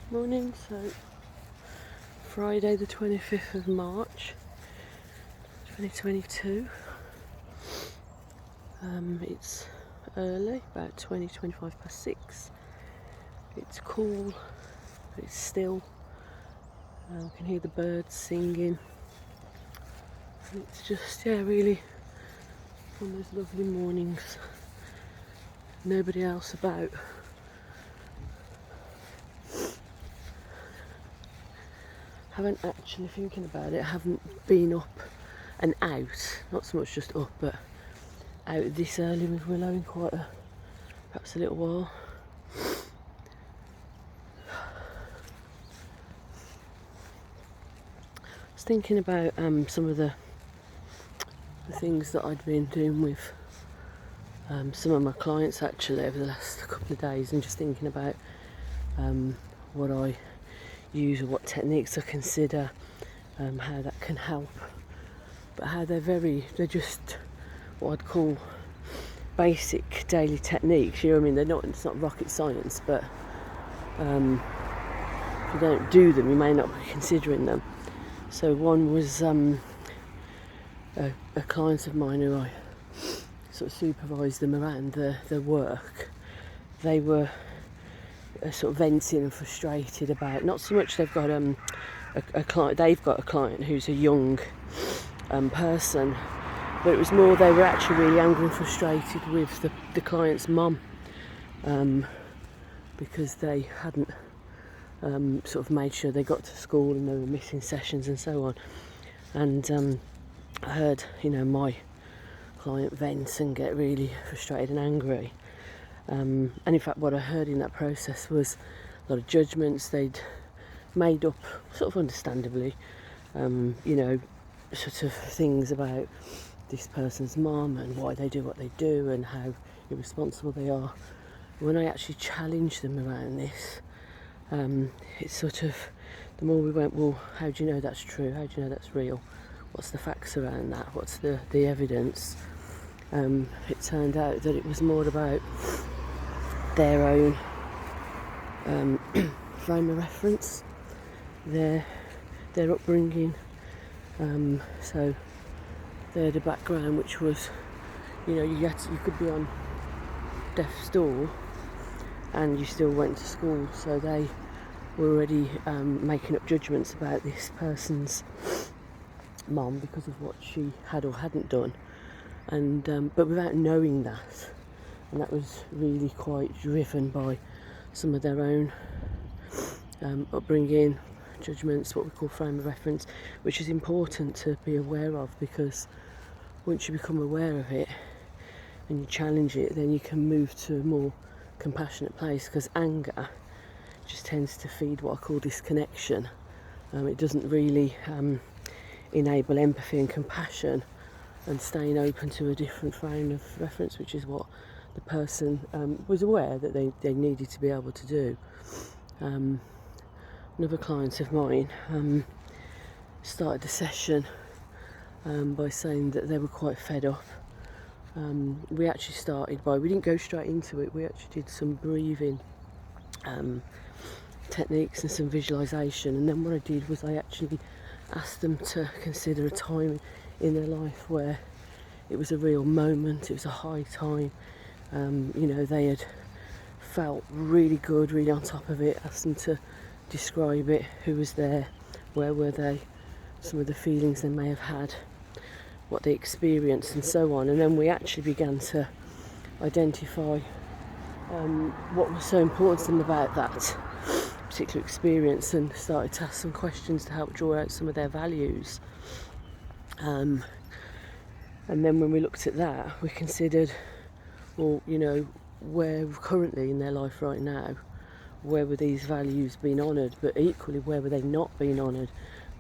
Morning, so Friday the 25th of March 2022. It's early, about 25 past 6. It's cool, it's still. I can hear the birds singing. It's just, really one of those lovely mornings. Nobody else about. Haven't actually, thinking about it, haven't been up and out, not so much just up, but out this early with Willow in perhaps a little while. I was thinking about some of the things that I'd been doing with some of my clients actually over the last couple of days, and just thinking about what I use or what techniques I consider, how that can help, but how they're just what I'd call basic daily techniques. You know what I mean? It's not rocket science, but if you don't do them, you may not be considering them. So one was a client of mine who I sort of supervised them around their work. They were sort of venting and frustrated about, not so much they've got a client. They've got a client who's a young person, but it was more they were actually really angry and frustrated with the client's mum, because they hadn't sort of made sure they got to school, and they were missing sessions and so on. And I heard, my client vent and get really frustrated and angry. And in fact, what I heard in that process was a lot of judgements they'd made up, sort of understandably, sort of things about this person's mum and why they do what they do and how irresponsible they are. When I actually challenged them around this, it's sort of, the more we went, well, how do you know that's true? How do you know that's real? What's the facts around that? What's the evidence? It turned out that it was more about their own frame of reference, their upbringing. So they had a background which was, you could be on death's door and you still went to school. So they were already making up judgments about this person's mum because of what she had or hadn't done, and but without knowing that. And that was really quite driven by some of their own upbringing, judgments, what we call frame of reference, which is important to be aware of, because once you become aware of it and you challenge it, then you can move to a more compassionate place, because anger just tends to feed what I call disconnection. It doesn't really enable empathy and compassion and staying open to a different frame of reference, which is what the person was aware that they needed to be able to do. Another client of mine started the session by saying that they were quite fed up. We actually started we didn't go straight into it, we actually did some breathing techniques and some visualisation, and then what I did was I actually asked them to consider a time in their life where it was a real moment, it was a high time. They had felt really good, really on top of it. Asked them to describe it, who was there, where were they, some of the feelings they may have had, what they experienced and so on. And then we actually began to identify what was so important to them about that particular experience, and started to ask some questions to help draw out some of their values. And then when we looked at that, we considered, well, where currently in their life right now, where were these values being honoured, but equally where were they not being honoured,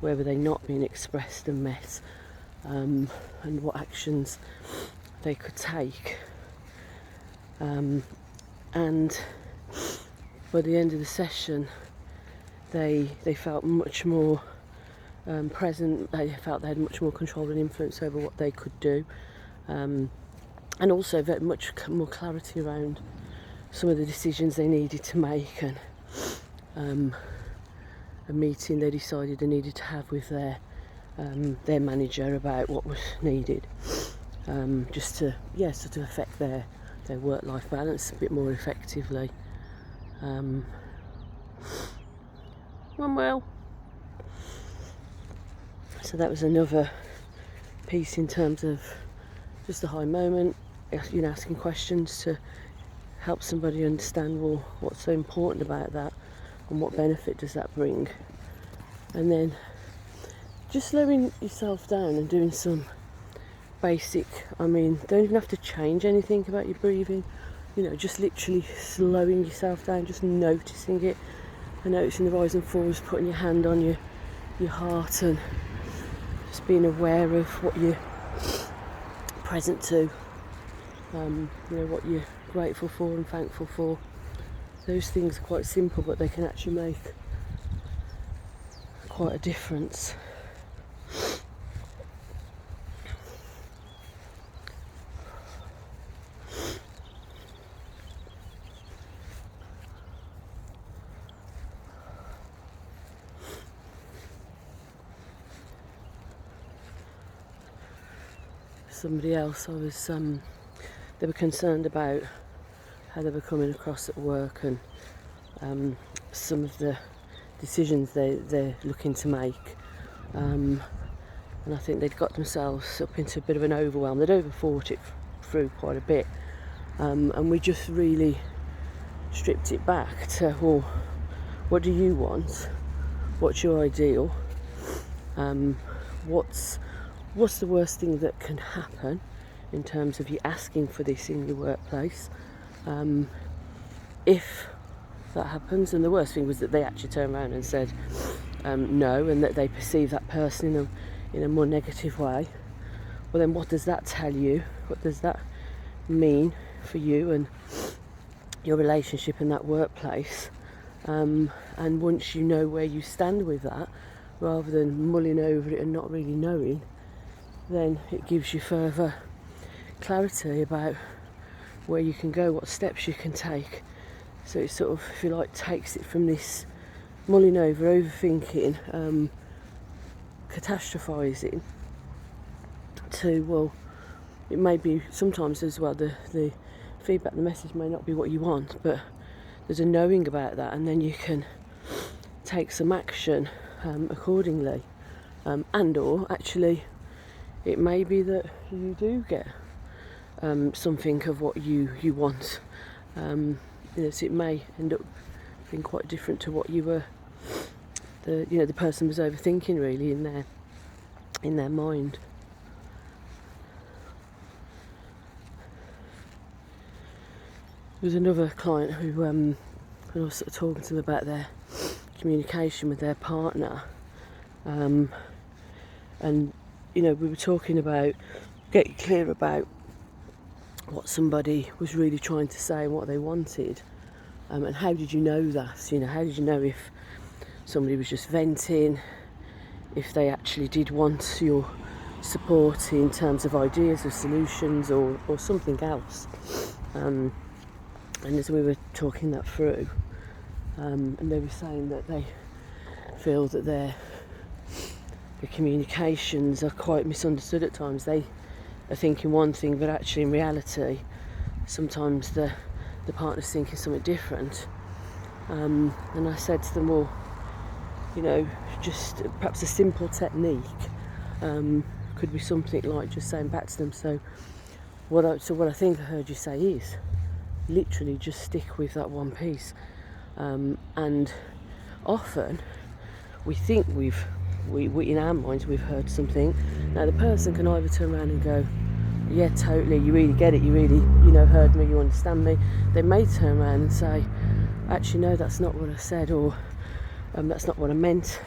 where were they not being expressed and met, and what actions they could take. And by the end of the session, they felt much more present. They felt they had much more control and influence over what they could do, and also very much more clarity around some of the decisions they needed to make. And a meeting they decided they needed to have with their manager about what was needed, just to sort of affect their work-life balance a bit more effectively. Well, so that was another piece in terms of just a high moment, asking questions to help somebody understand, well, what's so important about that and what benefit does that bring. And then just slowing yourself down and doing some basic, don't even have to change anything about your breathing, just literally slowing yourself down, just noticing it, and noticing the rise and falls, putting your hand on your heart and just being aware of what you're present to, what you're grateful for and thankful for. Those things are quite simple, but they can actually make quite a difference. Somebody else, they were concerned about how they were coming across at work and some of the decisions they're looking to make, and I think they'd got themselves up into a bit of an overwhelm. They'd overthought it through quite a bit, and we just really stripped it back to, well, what do you want? What's your ideal? What's the worst thing that can happen in terms of you asking for this in your workplace? If that happens, and the worst thing was that they actually turned around and said no, and that they perceive that person in a more negative way, well then what does that tell you? What does that mean for you and your relationship in that workplace? And once you know where you stand with that, rather than mulling over it and not really knowing, then it gives you further clarity about where you can go, what steps you can take. So it sort of, if you like, takes it from this mulling over, overthinking, catastrophising, to, well, it may be sometimes as well, the feedback, the message may not be what you want, but there's a knowing about that, and then you can take some action accordingly. And or actually it may be that you do get something of what you want, so it may end up being quite different to what you were, the person was overthinking really in their mind. There was another client who, when I was sort of talking to them about their communication with their partner, and we were talking about getting clear about what somebody was really trying to say and what they wanted, and how did you know that? How did you know if somebody was just venting, if they actually did want your support in terms of ideas or solutions or something else? And as we were talking that through, and they were saying that they feel that their communications are quite misunderstood at times. They are thinking one thing, but actually in reality sometimes the partner's thinking something different. And I said to them, well, just perhaps a simple technique could be something like just saying back to them, so what I think I heard you say is literally just stick with that one piece. And often we think we in our minds we've heard something. Now the person can either turn around and go, yeah, totally, you really get it, you really heard me, you understand me. They may turn around and say, actually no, that's not what I said, or that's not what I meant.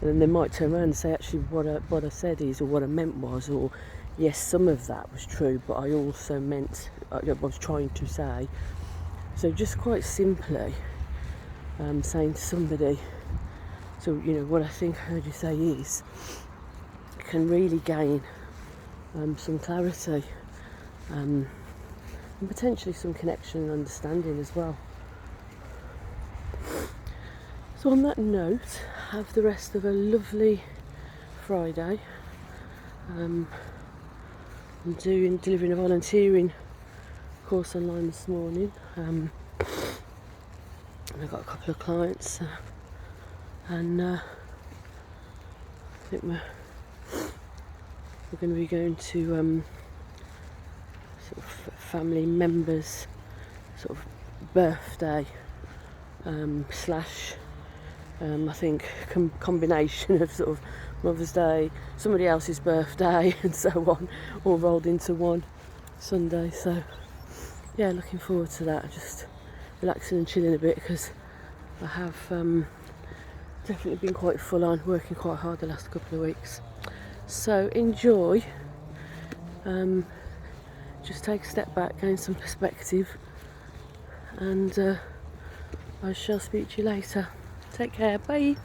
And then they might turn around and say, actually what I said is, or what I meant was, or yes, some of that was true, but I also meant, I was trying to say. So just quite simply saying to somebody, so what I think I heard you say is, can really gain some clarity, and potentially some connection and understanding as well. So on that note, have the rest of a lovely Friday. I'm delivering a volunteering course online this morning. And I've got a couple of clients, and I think we're going to be going to sort of family members' sort of birthday slash I think combination of sort of Mother's Day, somebody else's birthday and so on, all rolled into one Sunday. So yeah, looking forward to that, just relaxing and chilling a bit, because I have definitely been quite full on, working quite hard the last couple of weeks. So enjoy, just take a step back, gain some perspective, and I shall speak to you later. Take care, bye.